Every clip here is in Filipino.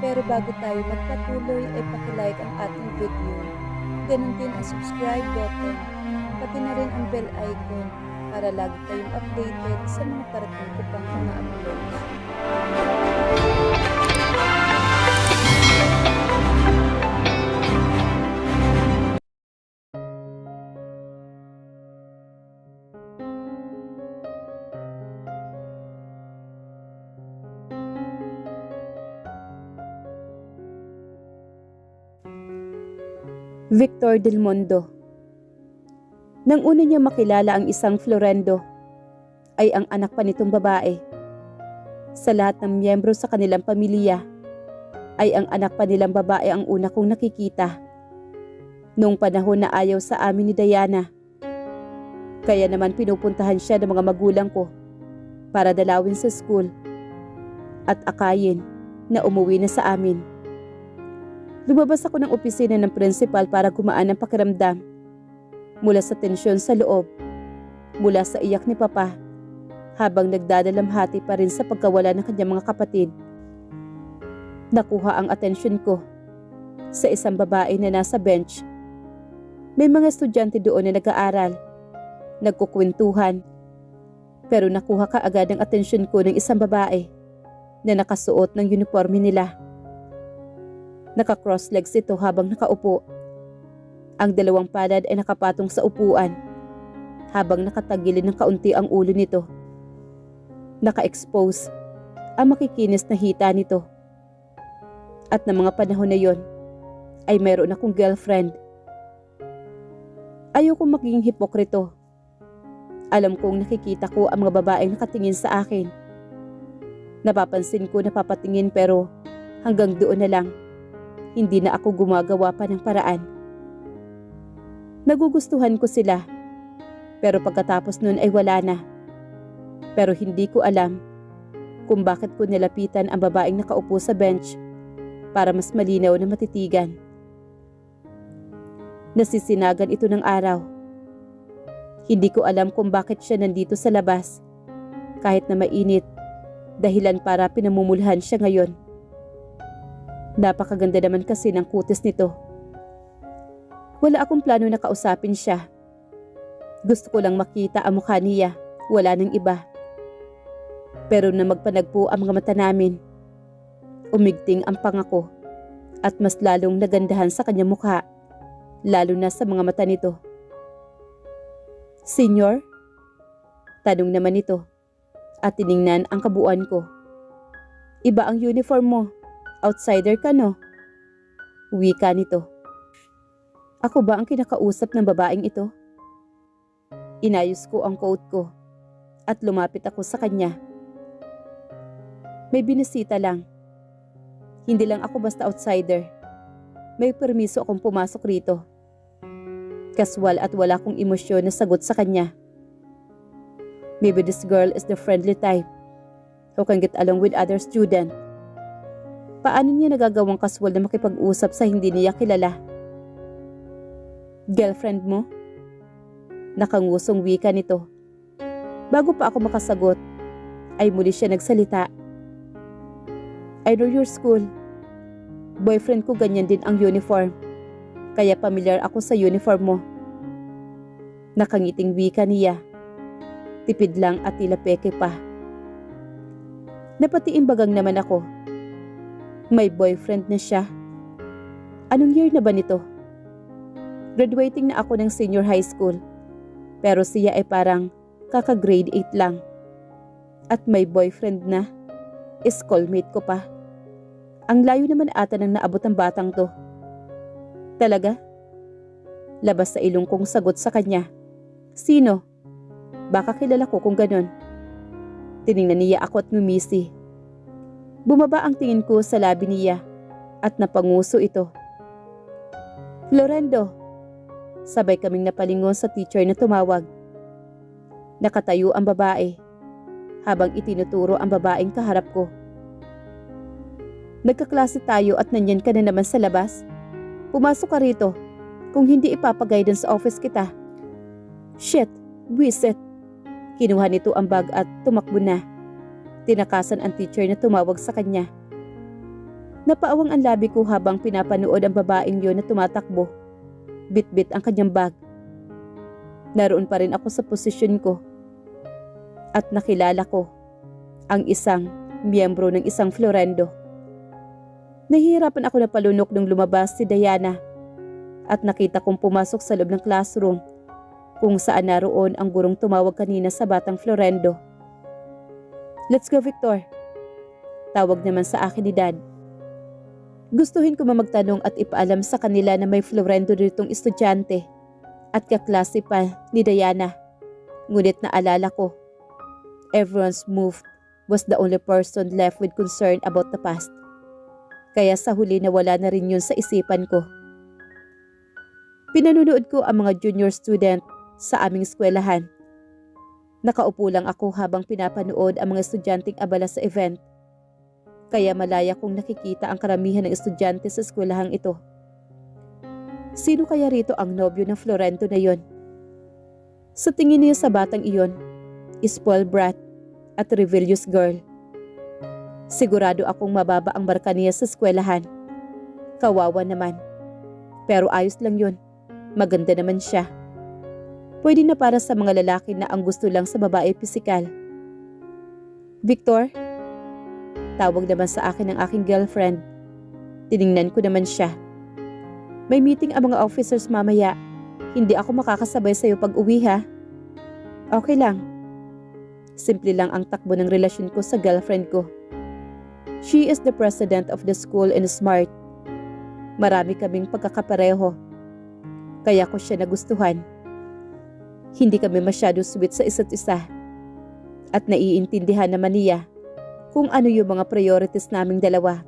Pero bago tayo magpatuloy ay pakilike ang ating video. Ganon din ang subscribe button, pati na rin ang bell icon para lagi kayong updated sa mga parating ko pang mga uploads. Victor Del Mundo. Nang una niya makilala ang isang Florendo, ay ang anak pa nitong babae. Sa lahat ng miyembro sa kanilang pamilya, ay ang anak pa nilang babae ang una kong nakikita. Noong panahon na ayaw sa amin ni Diana, kaya naman pinupuntahan siya ng mga magulang ko para dalawin sa school at akayin na umuwi na sa amin. Lumabas ako ng opisina ng principal para gumaan ang pakiramdam mula sa tensyon sa loob, mula sa iyak ni Papa habang nagdadalamhati pa rin sa pagkawala ng kanyang mga kapatid. Nakuha ang atensyon ko sa isang babae na nasa bench. May mga estudyante doon na nag-aaral, nagkukwentuhan, pero nakuha ka agad ang atensyon ko ng isang babae na nakasuot ng uniforme nila. Naka-cross legs ito habang nakaupo. Ang dalawang palad ay nakapatong sa upuan habang nakatagilid ng kaunti ang ulo nito. Naka-expose ang makikinis na hita nito. At ng mga panahon na yon ay mayroon akong girlfriend. Ayoko maging hipokrito. Alam kong nakikita ko ang mga babaeng nakatingin sa akin. Napapansin ko na papatingin pero hanggang doon na lang. Hindi na ako gumagawa pa ng paraan. Nagugustuhan ko sila, pero pagkatapos nun ay wala na. Pero hindi ko alam kung bakit ko nilapitan ang babaeng nakaupo sa bench para mas malinaw na matitigan. Nasisinagan ito ng araw. Hindi ko alam kung bakit siya nandito sa labas, kahit na mainit, dahilan para pinamumulhan siya ngayon. Napakaganda naman kasi ng kutis nito. Wala akong plano na kausapin siya. Gusto ko lang makita ang mukha niya, wala nang iba. Pero na magpanagpo ang mga mata namin, umigting ang pangako at mas lalong nagandahan sa kanyang mukha, lalo na sa mga mata nito. "Senyor?" Tanong naman ito at tiningnan ang kabuuan ko. "Iba ang uniform mo. Outsider ka, no?" Wika nito. Ako ba ang kinakausap ng babaeng ito? Inayos ko ang coat ko at lumapit ako sa kanya. "May binisita lang. Hindi lang ako basta outsider. May permiso akong pumasok rito." Kaswal at wala akong emosyon na sagot sa kanya. Maybe this girl is the friendly type who can get along with other students. Paano niya nagagawang kaswal na makipag-usap sa hindi niya kilala? "Girlfriend mo?" Nakangusong wika nito. Bago pa ako makasagot, ay muli siya nagsalita. "I know your school. Boyfriend ko ganyan din ang uniform, kaya pamilyar ako sa uniform mo." Nakangiting wika niya. Tipid lang at tila peke pa. Napatiimbagang naman ako. May boyfriend na siya. Anong year na ba nito? Graduating na ako ng senior high school, pero siya ay parang kaka-grade 8 lang. At may boyfriend na. Schoolmate ko pa. Ang layo naman ata nang naabot ang batang to. Talaga? Labas sa ilong kong sagot sa kanya. "Sino? Baka kilala ko kung ganon." Tiningnan niya ako at ngumisi. Bumaba ang tingin ko sa labi niya at napanguso ito. "Florendo." Sabay kaming napalingon sa teacher na tumawag. Nakatayo ang babae habang itinuturo ang babaeng kaharap ko. "Nagkaklase tayo at nandyan ka na naman sa labas. Pumasok ka rito. Kung hindi ipapag-guidance sa office kita." "Shit, buwisit." Kinuha nito ang bag at tumakbo na. Tinakasan ang teacher na tumawag sa kanya. Napaawang ang labi ko habang pinapanood ang babaeng yon na tumatakbo. Bit-bit ang kanyang bag. Naroon pa rin ako sa posisyon ko. At nakilala ko ang isang miyembro ng isang Florendo. Nahihirapan ako na palunok nung lumabas si Diana at nakita kong pumasok sa loob ng classroom kung saan naroon ang gurong tumawag kanina sa batang Florendo. "Let's go, Victor," tawag naman sa akin ni Dad. Gustuhin ko magtanong at ipaalam sa kanila na may Florendo ditong estudyante at kaklase pa ni Diana. Ngunit naalala ko, everyone's moved was the only person left with concern about the past. Kaya sa huli nawala na rin yun sa isipan ko. Pinanunood ko ang mga junior student sa aming eskwelahan. Nakaupo lang ako habang pinapanood ang mga estudyanteng abala sa event. Kaya malaya kong nakikita ang karamihan ng estudyante sa eskwelahang ito. Sino kaya rito ang nobyo ng Florendo na yon? Sa tingin niya sa batang iyon, spoiled brat at rebellious girl. Sigurado akong mababa ang marka niya sa eskwelahan. Kawawa naman. Pero ayos lang yun. Maganda naman siya. Pwede na para sa mga lalaki na ang gusto lang sa babae pisikal. "Victor?" Tawag naman sa akin ng aking girlfriend. Tiningnan ko naman siya. "May meeting ang mga officers mamaya. Hindi ako makakasabay sa'yo pag uwi ha." "Okay lang." Simple lang ang takbo ng relasyon ko sa girlfriend ko. She is the president of the school and smart. Marami kaming pagkakapareho. Kaya ko siya nagustuhan. Hindi kami masyado sweet sa isa't isa. At naiintindihan naman niya kung ano yung mga priorities naming dalawa.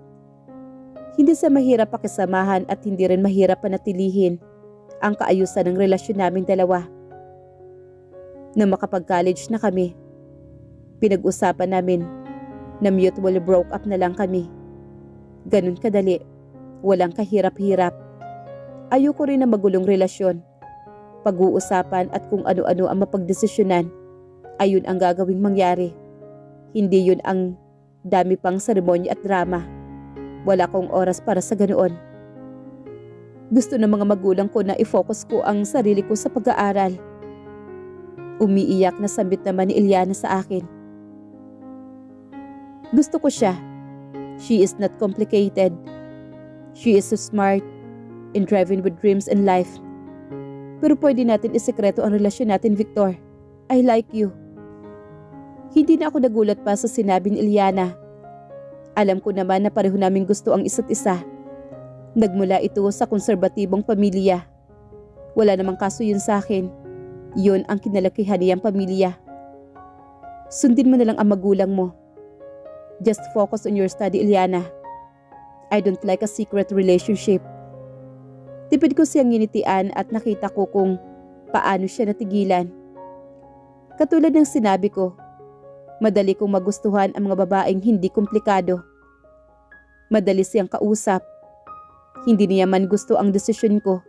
Hindi sa mahirap pakisamahan at hindi rin mahirap panatilihin ang kaayusan ng relasyon naming dalawa. Nang makapag-college na kami, pinag-usapan namin na mutually broke up na lang kami. Ganun kadali, walang kahirap-hirap. Ayoko rin na magulong relasyon. Pag-uusapan at kung ano-ano ang mapagdesisyonan, ayun ang gagawing mangyari. Hindi yun ang dami pang seremonya at drama. Wala akong oras para sa ganoon. Gusto ng mga magulang ko na i-focus ko ang sarili ko sa pag-aaral. Umiiyak na sambit naman ni Eliana sa akin. Gusto ko siya. She is not complicated. She is so smart and driven with dreams in life. Pero pwede natin isekreto ang relasyon natin, Victor. I like you. Hindi na ako nagulat pa sa sinabi ni Eliana. Alam ko naman na pareho naming gusto ang isa't isa. Nagmula ito sa konserbatibong pamilya. Wala namang kaso yun sa akin. Yun ang kinalakihan niyang pamilya. Sundin mo na lang ang magulang mo. Just focus on your study, Eliana. I don't like a secret relationship. Tipid ko siyang nginitian at nakita ko kung paano siya natigilan. Katulad ng sinabi ko, madali kong magustuhan ang mga babaeng hindi komplikado. Madali siyang kausap. Hindi niya man gusto ang desisyon ko,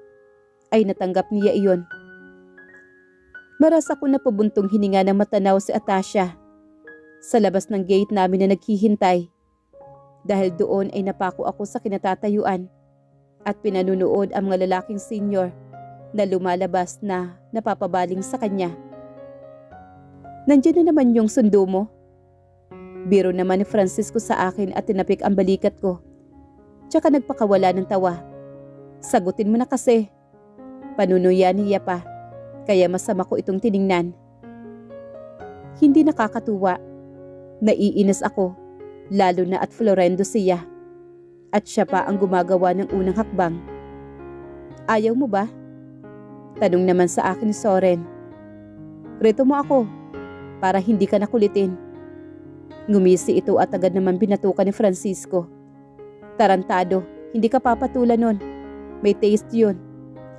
ay natanggap niya iyon. Maras ako na pabuntong hininga ng matanaw si Atasha sa labas ng gate namin na naghihintay. Dahil doon ay napako ako sa kinatatayuan at pinanunood ang mga lalaking senior na lumalabas na napapabaling sa kanya. "Nandiyan na naman yung sundo mo?" Biro naman ni Francisco sa akin at tinapik ang balikat ko. Tsaka nagpakawala ng tawa. "Sagutin mo na kasi." Panunuyan niya pa, kaya masama ko itong tiningnan. Hindi nakakatuwa. Naiinis ako, lalo na at Florendo siya. At siya pa ang gumagawa ng unang hakbang. "Ayaw mo ba?" Tanong naman sa akin ni Soren. "Reto mo ako, para hindi ka nakulitin." Ngumisi ito at agad naman binatukan ni Francisco. "Tarantado, hindi ka papatulan nun. May taste yun.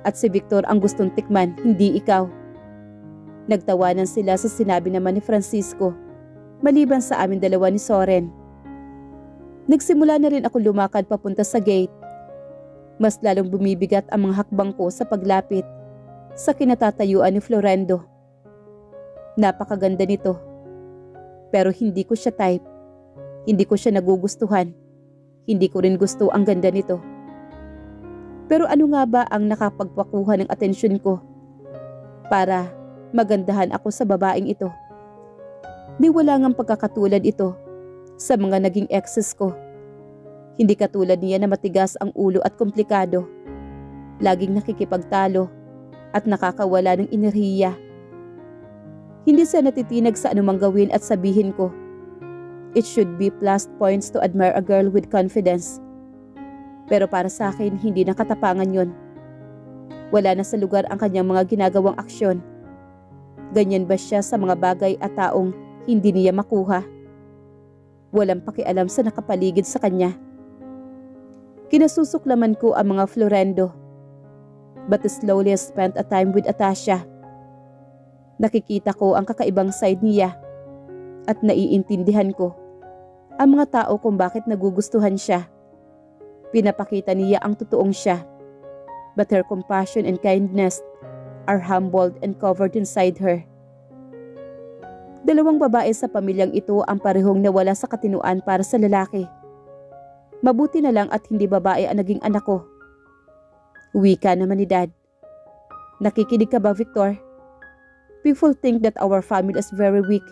At si Victor ang gustong tikman, hindi ikaw." Nagtawanan sila sa sinabi naman ni Francisco, maliban sa amin dalawa ni Soren. Nagsimula na rin ako lumakad papunta sa gate. Mas lalong bumibigat ang mga hakbang ko sa paglapit sa kinatatayuan ni Florendo. Napakaganda nito. Pero hindi ko siya type. Hindi ko siya nagugustuhan. Hindi ko rin gusto ang ganda nito. Pero ano nga ba ang nakapagpakuha ng atensyon ko para magandahan ako sa babaeng ito? Di wala ngang pagkakatulad ito sa mga naging exes ko. Hindi katulad niya na matigas ang ulo at komplikado. Laging nakikipagtalo at nakakawala ng enerhiya. Hindi siya natitinag sa anumang gawin at sabihin ko. It should be plus points to admire a girl with confidence. Pero para sa akin, hindi nakatapangan yon. Wala na sa lugar ang kanyang mga ginagawang aksyon. Ganyan ba siya sa mga bagay at taong hindi niya makuha? Walang pakialam sa nakapaligid sa kanya. Kinasusuklaman ko ang mga Florendo. But slowly I spent a time with Atasha. Nakikita ko ang kakaibang side niya at naiintindihan ko ang mga tao kung bakit nagugustuhan siya. Pinapakita niya ang totoong siya. But her compassion and kindness are humbled and covered inside her. Dalawang babae sa pamilyang ito ang parehong nawala sa katinuan para sa lalaki. Mabuti na lang at hindi babae ang naging anak ko. Wika naman ni Dad. Nakikinig ka ba, Victor? People think that our family is very weak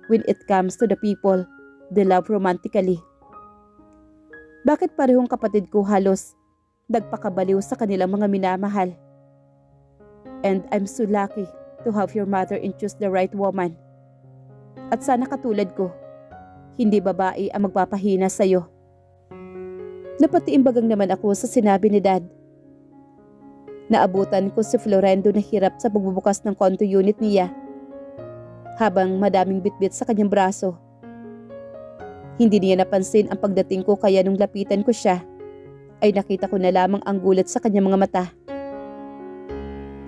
when it comes to the people they love romantically. Bakit parehong kapatid ko halos nagpakabaliw sa kanilang mga minamahal? And I'm so lucky to have your mother and choose the right woman. At sana katulad ko, hindi babae ang magpapahina sa'yo. Napatiimbagang naman ako sa sinabi ni Dad. Naabutan ko si Florendo na hirap sa pagbubukas ng konto unit niya habang madaming bitbit sa kanyang braso. Hindi niya napansin ang pagdating ko kaya nung lapitan ko siya ay nakita ko na lamang ang gulat sa kanyang mga mata.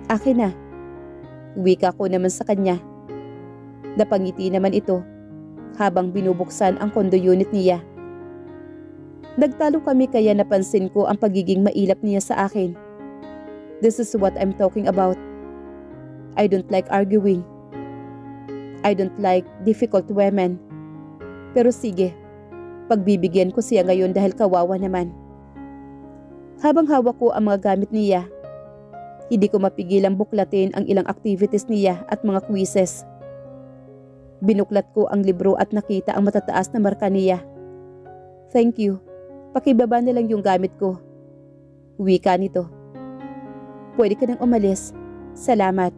Akin na, wika ko naman sa kanya. Napangiti naman ito habang binubuksan ang kondo unit niya. Nagtalo kami kaya napansin ko ang pagiging mailap niya sa akin. This is what I'm talking about. I don't like arguing. I don't like difficult women. Pero sige, pagbibigyan ko siya ngayon dahil kawawa naman. Habang hawak ko ang mga gamit niya, hindi ko mapigilang buklatin ang ilang activities niya at mga quizzes. Binuklat ko ang libro at nakita ang matataas na marka niya. Thank you. Pakibaba na lang yung gamit ko. Wika nito. Pwede ka nang umalis. Salamat.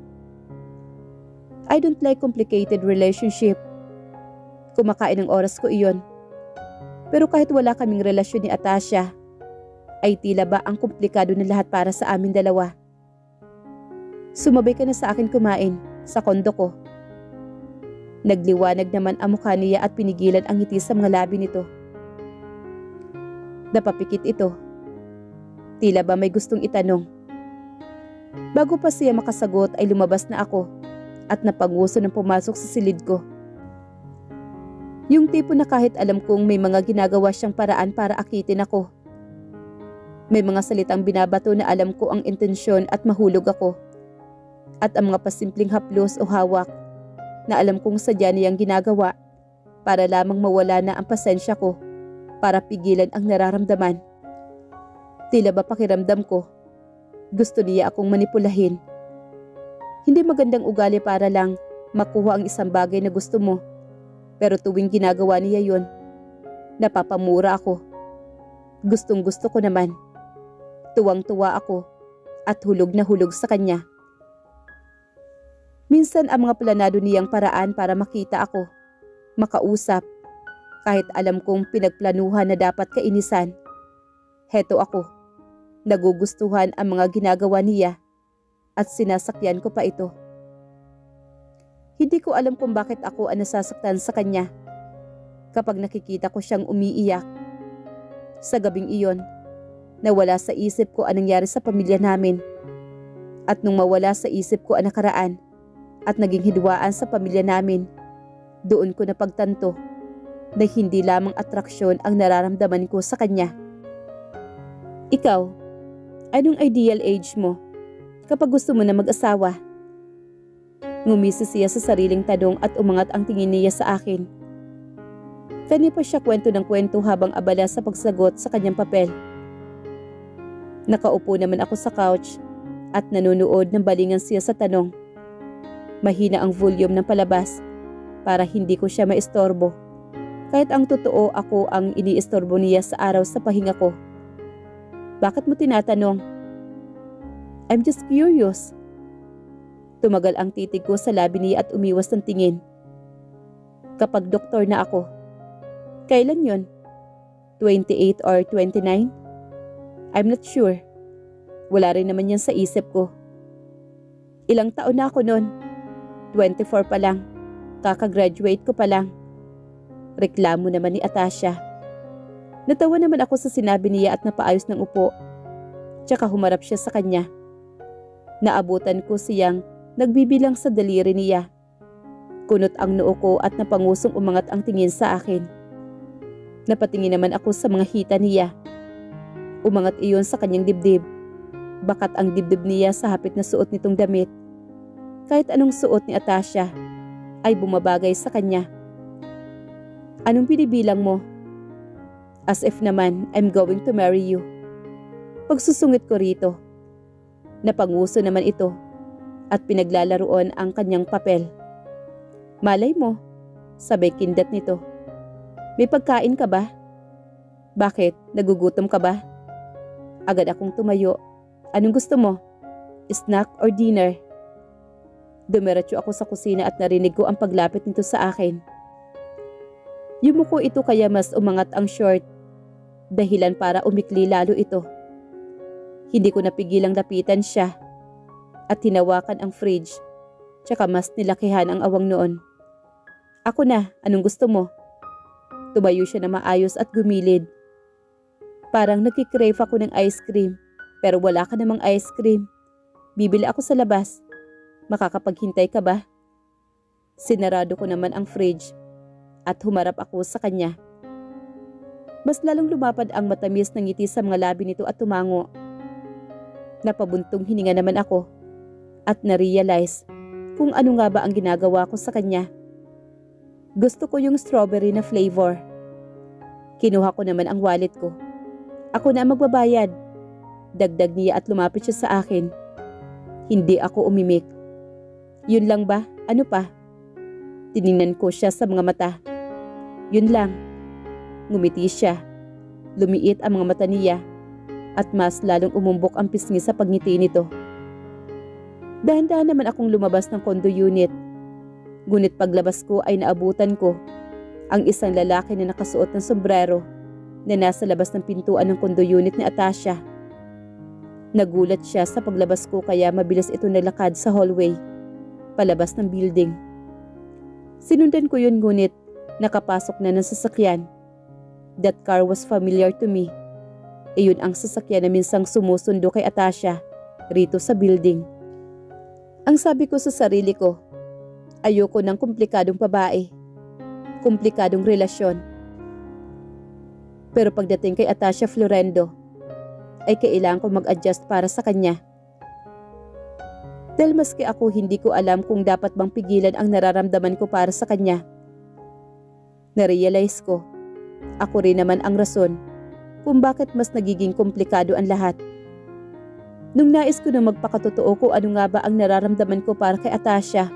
I don't like complicated relationship. Kumakain ng oras ko iyon. Pero kahit wala kaming relasyon ni Atasha, ay tila ba ang komplikado na lahat para sa amin dalawa. Sumabay ka na sa akin kumain sa kondo ko. Nagliwanag naman ang mukha niya at pinigilan ang ngiti sa mga labi nito. Napapikit ito. Tila ba may gustong itanong. Bago pa siya makasagot ay lumabas na ako at napanguso ng pumasok sa silid ko. Yung tipo na kahit alam kong may mga ginagawa siyang paraan para akitin ako. May mga salitang binabato na alam ko ang intensyon at mahulog ako. At ang mga pasimpleng haplos o hawak na alam kong sadya niyang ginagawa para lamang mawala na ang pasensya ko para pigilan ang nararamdaman. Tila ba pakiramdam ko, gusto niya akong manipulahin. Hindi magandang ugali para lang makuha ang isang bagay na gusto mo. Pero tuwing ginagawa niya yon, napapamura ako. Gustong gusto ko naman. Tuwang-tuwa ako at hulog na hulog sa kanya. Minsan ang mga planado niyang paraan para makita ako, makausap, kahit alam kong pinagplanuhan na dapat kainisan. Heto ako, nagugustuhan ang mga ginagawa niya at sinasakyan ko pa ito. Hindi ko alam kung bakit ako ang nasasaktan sa kanya kapag nakikita ko siyang umiiyak. Sa gabing iyon, nawala sa isip ko ang nangyari sa pamilya namin. At nung mawala sa isip ko ang nakaraan at naging hidwaan sa pamilya namin, doon ko napagtanto na hindi lamang atraksyon ang nararamdaman ko sa kanya. Ikaw, anong ideal age mo kapag gusto mo na mag-asawa? Ngumisi siya sa sariling tanong at umangat ang tingin niya sa akin. Kanya pa siya kwento ng kwento habang abala sa pagsagot sa kanyang papel. Nakaupo naman ako sa couch at nanonood ng balingan siya sa tanong. Mahina ang volume ng palabas para hindi ko siya maistorbo. Kahit ang totoo ako ang iniistorbo niya sa araw sa pahinga ko. Bakit mo tinatanong? I'm just curious. Tumagal ang titig ko sa labi niya at umiwas ng tingin. Kapag doktor na ako. Kailan yon? 28 or 29? I'm not sure. Wala rin naman yan sa isip ko. Ilang taon na ako nun? 24 pa lang. Kakagraduate ko pa lang. Reklamo naman ni Atasha. Natawa naman ako sa sinabi niya at napaayos ng upo. Tsaka humarap siya sa kanya. Naabutan ko siyang nagbibilang sa daliri niya. Kunot ang noo ko at napangusong umangat ang tingin sa akin. Napatingin naman ako sa mga hita niya. Umangat iyon sa kanyang dibdib. Bakat ang dibdib niya sa hapit na suot nitong damit. Kahit anong suot ni Atasha ay bumabagay sa kanya. Anong binibilang mo? As if naman I'm going to marry you. Pagsusungit ko rito. Napanguso naman ito at pinaglalaroan ang kanyang papel. Malay mo, sabay kindat nito. May pagkain ka ba? Bakit? Nagugutom ka ba? Agad akong tumayo. Anong gusto mo? Snack or dinner? Dumiretso ako sa kusina at narinig ko ang paglapit nito sa akin. Yumuko ito kaya mas umangat ang short. Dahilan para umikli lalo ito. Hindi ko napigilang lapitan siya at hinawakan ang fridge. Tsaka mas nilakihan ang awang noon. Ako na, anong gusto mo? Tumayo siya na maayos at gumilid. Parang nagkikrave ako ng ice cream, pero wala ka namang ice cream. Bibili ako sa labas. Makakapaghintay ka ba? Sinarado ko naman ang fridge at humarap ako sa kanya. Mas lalong lumapad ang matamis ng ngiti sa mga labi nito at tumango. Napabuntong hininga naman ako at na-realize kung ano nga ba ang ginagawa ko sa kanya. Gusto ko yung strawberry na flavor. Kinuha ko naman ang wallet ko. Ako na ang magbabayad. Dagdag niya at lumapit siya sa akin. Hindi ako umimik. Yun lang ba? Ano pa? Tiningnan ko siya sa mga mata. Yun lang. Ngumiti siya. Lumiit ang mga mata niya at mas lalong umumbok ang pisngi sa pagngiti nito. Dahan-dahan naman akong lumabas ng condo unit. Ngunit paglabas ko ay naabutan ko ang isang lalaki na nakasuot ng sombrero na nasa labas ng pintuan ng condo unit ni Atasha. Nagulat siya sa paglabas ko kaya mabilis ito nalakad sa hallway, palabas ng building. Sinundan ko yun ngunit nakapasok na ng sasakyan. That car was familiar to me. Iyon ang sasakyan na minsang sumusundo kay Atasha rito sa building. Ang sabi ko sa sarili ko, ayoko ng komplikadong babae, komplikadong relasyon. Pero pagdating kay Atasha Florendo, ay kailangan ko mag-adjust para sa kanya. Dahil maski ako hindi ko alam kung dapat bang pigilan ang nararamdaman ko para sa kanya. Narealize ko, ako rin naman ang rason kung bakit mas nagiging komplikado ang lahat. Nung nais ko na magpakatotoo kung ano nga ba ang nararamdaman ko para kay Atasha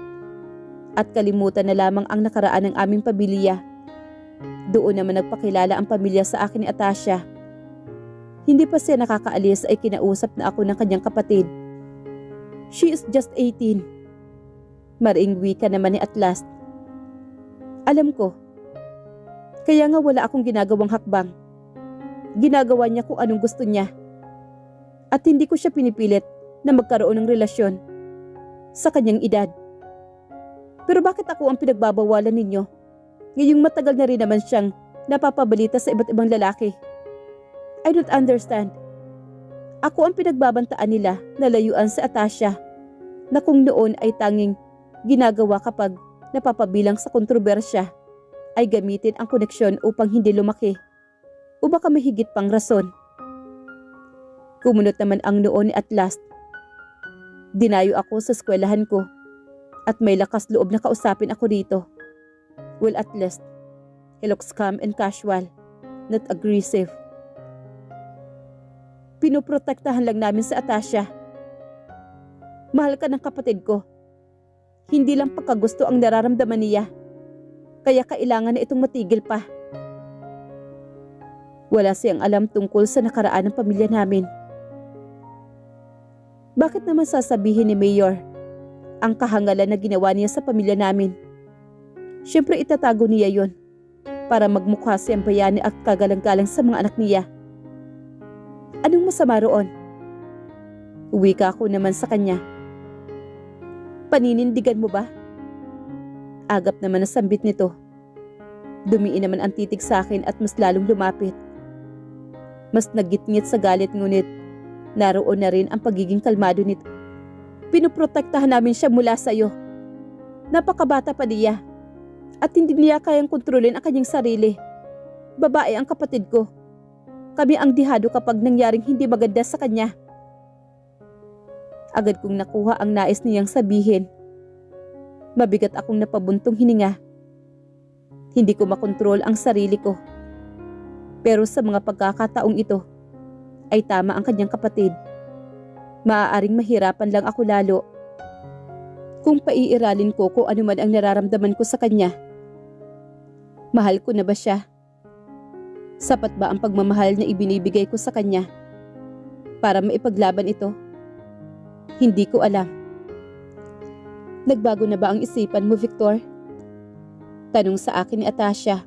at kalimutan na lamang ang nakaraan ng aming pamilya, doon naman nagpakilala ang pamilya sa akin ni Atasha. Hindi pa siya nakakaalis ay kinausap na ako ng kanyang kapatid. She is just 18. Maring wika naman ni at last. Alam ko. Kaya nga wala akong ginagawang hakbang. Ginagawa niya kung anong gusto niya. At hindi ko siya pinipilit na magkaroon ng relasyon sa kanyang edad. Pero bakit ako ang pinagbabawalan ninyo? Ngayong matagal na rin naman siyang napapabalita sa iba't ibang lalaki. I don't understand. Ako ang pinagbabantaan nila na layuan si Atasha na kung noon ay tanging ginagawa kapag napapabilang sa kontrobersya ay gamitin ang koneksyon upang hindi lumaki o baka may higit pang rason. Kumunot naman ang noon at last. Dinayo ako sa eskwelahan ko at may lakas loob na kausapin ako rito. Well, at least, He looks calm and casual, not aggressive. Pinoprotektahan lang namin si Atasha. Mahal ka ng kapatid ko. Hindi lang pagkagusto ang nararamdaman niya. Kaya kailangan na itong matigil pa. Wala siyang alam tungkol sa nakaraan ng pamilya namin. Bakit naman sasabihin ni Mayor ang kahangalan na ginawa niya sa pamilya namin? Siyempre itatago niya yon para magmukha siyang bayani at kagalang-galang sa mga anak niya. Anong masama roon? Uwi ka ako naman sa kanya. Paninindigan mo ba? Agap naman na sambit nito. Dumiin naman ang titig sa akin at mas lalong lumapit. Mas nagitngit sa galit ngunit naroon na rin ang pagiging kalmado nito. Pinoprotektahan namin siya mula sa iyo. Napakabata pa niya at hindi niya kayang kontrolin ang kanyang sarili. Babae ang kapatid ko. Kami ang dihado kapag nangyaring hindi maganda sa kanya. Agad kong nakuha ang nais niyang sabihin. Mabigat akong napabuntong hininga. Hindi ko makontrol ang sarili ko. Pero sa mga pagkakataong ito, ay tama ang kanyang kapatid. Maaaring mahirapan lang ako lalo kung paiiralin ko kung ano man ang nararamdaman ko sa kanya. Mahal ko na ba siya? Sapat ba ang pagmamahal na ibinibigay ko sa kanya para maipaglaban ito? Hindi ko alam. Nagbago na ba ang isipan mo, Victor? Tanong sa akin ni Atasha.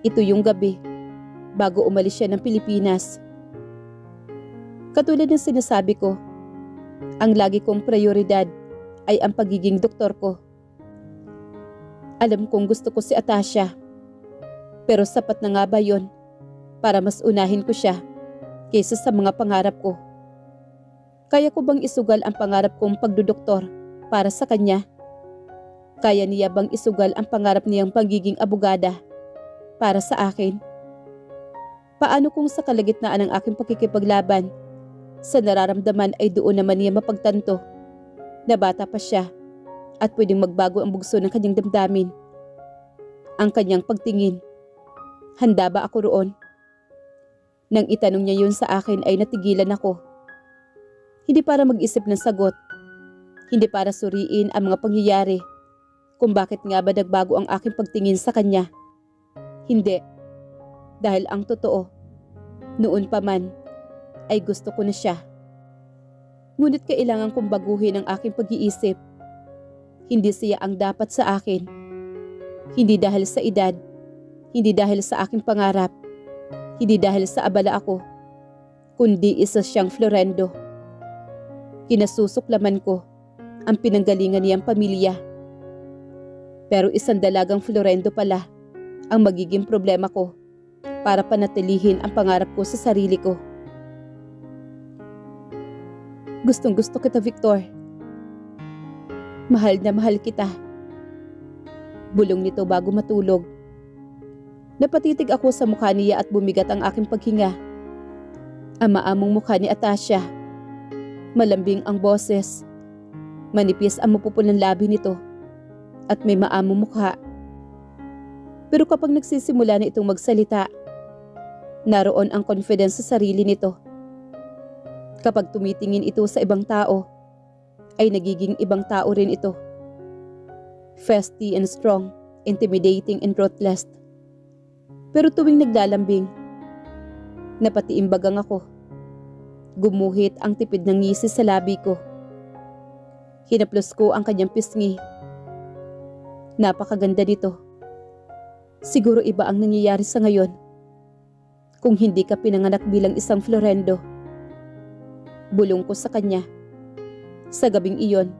Ito yung gabi, bago umalis siya ng Pilipinas. Katulad ng sinasabi ko, ang lagi kong prioridad ay ang pagiging doktor ko. Alam kong gusto ko si Atasha. Pero sapat na nga ba yun para mas unahin ko siya kaysa sa mga pangarap ko? Kaya ko bang isugal ang pangarap kong pagdodoktor para sa kanya? Kaya niya bang isugal ang pangarap niyang pagiging abogada para sa akin? Paano kung sa kalagitnaan ng aking pakikipaglaban, sa nararamdaman ay doon naman niya mapagtanto na bata pa siya at pwedeng magbago ang bugso ng kanyang damdamin? Ang kanyang pagtingin. Handa ba ako roon? Nang itanong niya yun sa akin ay natigilan ako. Hindi para mag-isip ng sagot. Hindi para suriin ang mga pangyayari kung bakit nga ba nagbago ang aking pagtingin sa kanya. Hindi. Dahil ang totoo, noon pa man ay gusto ko na siya. Ngunit kailangan kong baguhin ang aking pag-iisip. Hindi siya ang dapat sa akin. Hindi dahil sa edad. Hindi dahil sa aking pangarap, hindi dahil sa abala ako, kundi isa siyang Florendo. Kinasusuklaman ko ang pinanggalingan niyang pamilya. Pero isang dalagang Florendo pala ang magiging problema ko para panatilihin ang pangarap ko sa sarili ko. Gustong gusto kita, Victor. Mahal na mahal kita. Bulong nito bago matulog. Napatitig ako sa mukha niya at bumigat ang aking paghinga. Ang maamong mukha ni Atasha. Malambing ang boses. Manipis ang mapupulang labi nito. At may maamong mukha. Pero kapag nagsisimula na itong magsalita, naroon ang confidence sa sarili nito. Kapag tumitingin ito sa ibang tao, ay nagiging ibang tao rin ito. Feisty and strong, intimidating and ruthless. Pero tuwing naglalambing, napatiimbagang ako. Gumuhit ang tipid ng ngisi sa labi ko. Hinaplos ko ang kanyang pisngi. Napakaganda nito. Siguro iba ang nangyayari sa ngayon kung hindi ka pinanganak bilang isang Florendo. Bulong ko sa kanya. Sa gabing iyon,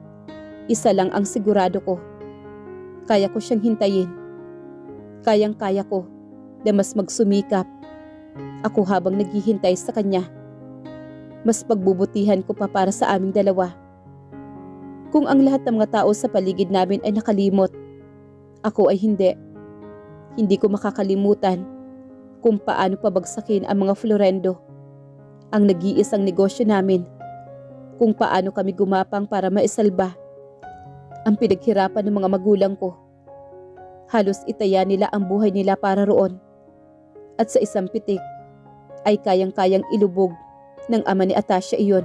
isa lang ang sigurado ko. Kaya ko siyang hintayin. Kayang-kaya ko na mas magsumikap ako habang naghihintay sa kanya. Mas pagbubutihan ko pa para sa aming dalawa. Kung ang lahat ng mga tao sa paligid namin ay nakalimot, ako ay hindi. Hindi ko makakalimutan kung paano pabagsakin ang mga Florendo, ang nag-iisang negosyo namin, kung paano kami gumapang para maisalba ang pinaghirapan ng mga magulang ko. Halos itaya nila ang buhay nila para roon. At sa isang pitik ay kayang-kayang ilubog ng ama ni Atasha iyon.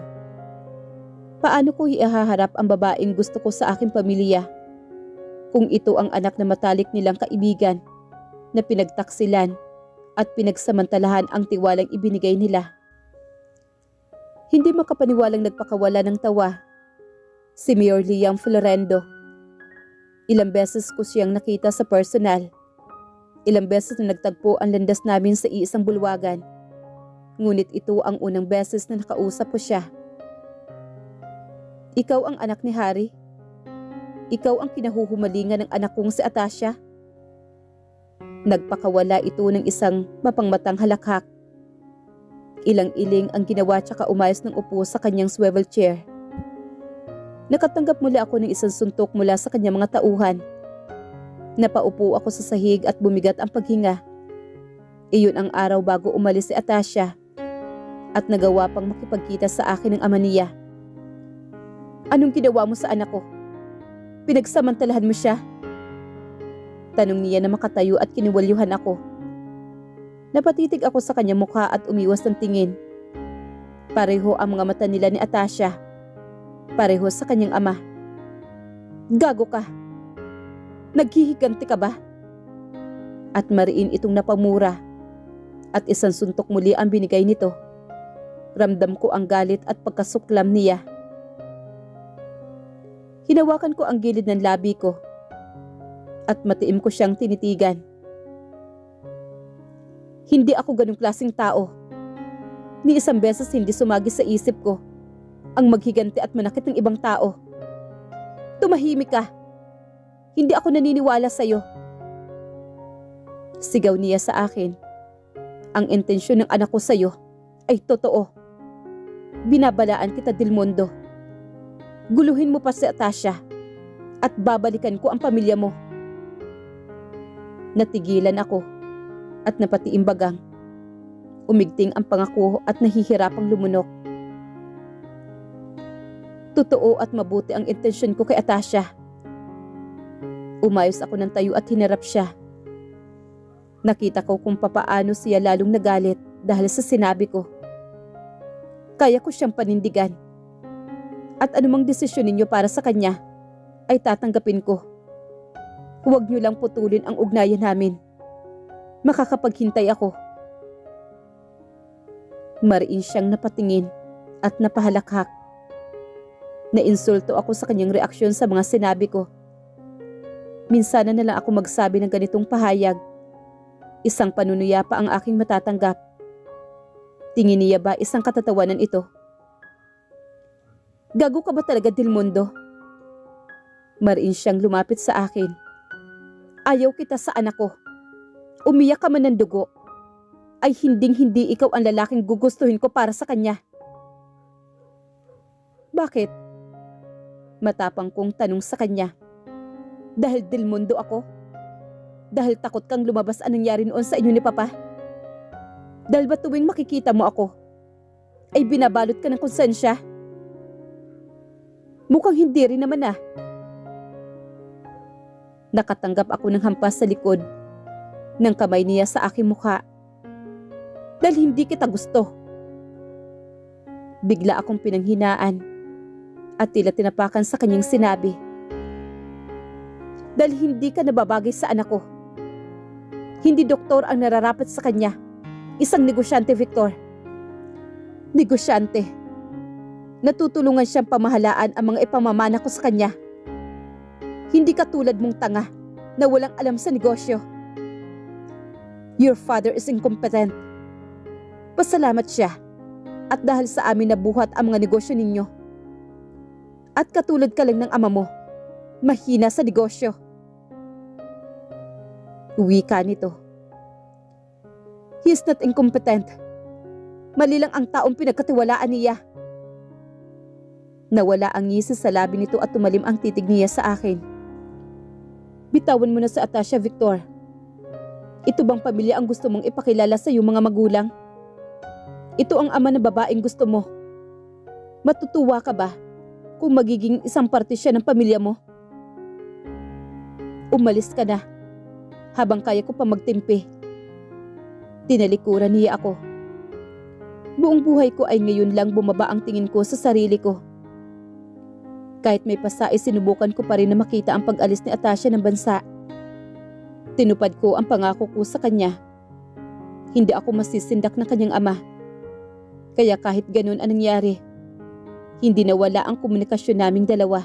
Paano ko ihaharap ang babaeng gusto ko sa aking pamilya kung ito ang anak na matalik nilang kaibigan na pinagtaksilan at pinagsamantalahan ang tiwalang ibinigay nila? Hindi makapaniwalang nagpakawala ng tawa si Mayor Liam Florendo. Ilang beses ko siyang nakita sa personal. Ilang beses na nagtagpo ang landas namin sa iisang bulwagan. Ngunit ito ang unang beses na nakausap ko siya. Ikaw ang anak ni Harry? Ikaw ang kinahuhumalingan ng anak kong si Atasha? Nagpakawala ito ng isang mapangmatang halakhak. Ilang-iling ang ginawa tsaka umayos ng upo sa kanyang swivel chair. Nakatanggap muli ako ng isang suntok mula sa kanyang mga tauhan. Napaupo ako sa sahig at bumigat ang paghinga. Iyon ang araw bago umalis si Atasha at nagawa pang makipagkita sa akin ng ama niya. Anong ginawa mo sa anak ko? Pinagsamantalahan mo siya? Tanong niya na makatayo at kiniwalyuhan ako. Napatitig ako sa kanyang mukha at umiwas ng tingin. Pareho ang mga mata nila ni Atasha. Pareho sa kanyang ama. Gago ka! Naghihiganti ka ba? At mariin itong napamura. At isang suntok muli ang binigay nito. Ramdam ko ang galit at pagkasuklam niya. Hinawakan ko ang gilid ng labi ko. At matiim ko siyang tinitigan. Hindi ako ganung klaseng tao. Ni isang beses hindi sumagi sa isip ko ang maghiganti at manakit ng ibang tao. Tumahimik ka. Hindi ako naniniwala sa'yo. Sigaw niya sa akin. Ang intensyon ng anak ko sa'yo ay totoo. Binabalaan kita, Delmundo. Guluhin mo pa si Atasha at babalikan ko ang pamilya mo. Natigilan ako at napatiimbagang. Umigting ang pangako at nahihirapang lumunok. Totoo at mabuti ang intensyon ko kay Atasha. Umayos ako ng tayo at hinarap siya. Nakita ko kung papaano siya lalong nagalit dahil sa sinabi ko. Kaya ko siyang panindigan. At anumang desisyon ninyo para sa kanya ay tatanggapin ko. Huwag niyo lang putulin ang ugnayan namin. Makakapaghintay ako. Mariin siyang napatingin at napahalakhak. Nainsulto ako sa kanyang reaksyon sa mga sinabi ko. Minsan na lang ako magsabi ng ganitong pahayag. Isang panunuya pa ang aking matatanggap. Tingin niya ba isang katatawanan ito? Gago ka ba talaga, Delmundo? Mariin siyang lumapit sa akin. Ayaw kita sa anak ko. Umiyak ka man ng dugo. Ay hinding-hindi ikaw ang lalaking gugustuhin ko para sa kanya. Bakit? Matapang kong tanong sa kanya. Dahil Delmundo ako? Dahil takot kang lumabas anong nangyari noon sa inyo ni Papa? Dahil ba tuwing makikita mo ako, ay binabalot ka ng konsensya? Mukhang hindi rin naman ah. Nakatanggap ako ng hampas sa likod ng kamay niya sa aking mukha. Dahil hindi kita gusto. Bigla akong pinanghinaan at tila tinapakan sa kanyang sinabi. Dahil hindi ka nababagay sa anak ko. Hindi doktor ang nararapat sa kanya. Isang negosyante, Victor. Negosyante. Natutulungan siyang pamahalaan ang mga ipamamana ko sa kanya. Hindi ka tulad mong tanga na walang alam sa negosyo. Your father is incompetent. Pasalamat siya at dahil sa amin nabuhat ang mga negosyo ninyo. At katulad ka lang ng ama mo, mahina sa negosyo. Wika nito. He is not incompetent. Mali lang ang taong pinagkatiwalaan niya. Nawala ang ngisi sa labi nito at tumalim ang titig niya sa akin. Bitawan mo na sa Atasha, Victor. Ito bang pamilya ang gusto mong ipakilala sa iyong mga magulang? Ito ang ama na babaeng gusto mo. Matutuwa ka ba kung magiging isang parte siya ng pamilya mo? Umalis ka na habang kaya ko pa magtimpi. Tinalikuran niya ako. Buong buhay ko ay ngayon lang bumaba ang tingin ko sa sarili ko. Kahit may pasa ay sinubukan ko pa rin na makita ang pag-alis ni Atasha ng bansa. Tinupad ko ang pangako ko sa kanya. Hindi ako masisindak ng kanyang ama. Kaya kahit ganun ang nangyari, hindi nawala ang komunikasyon naming dalawa.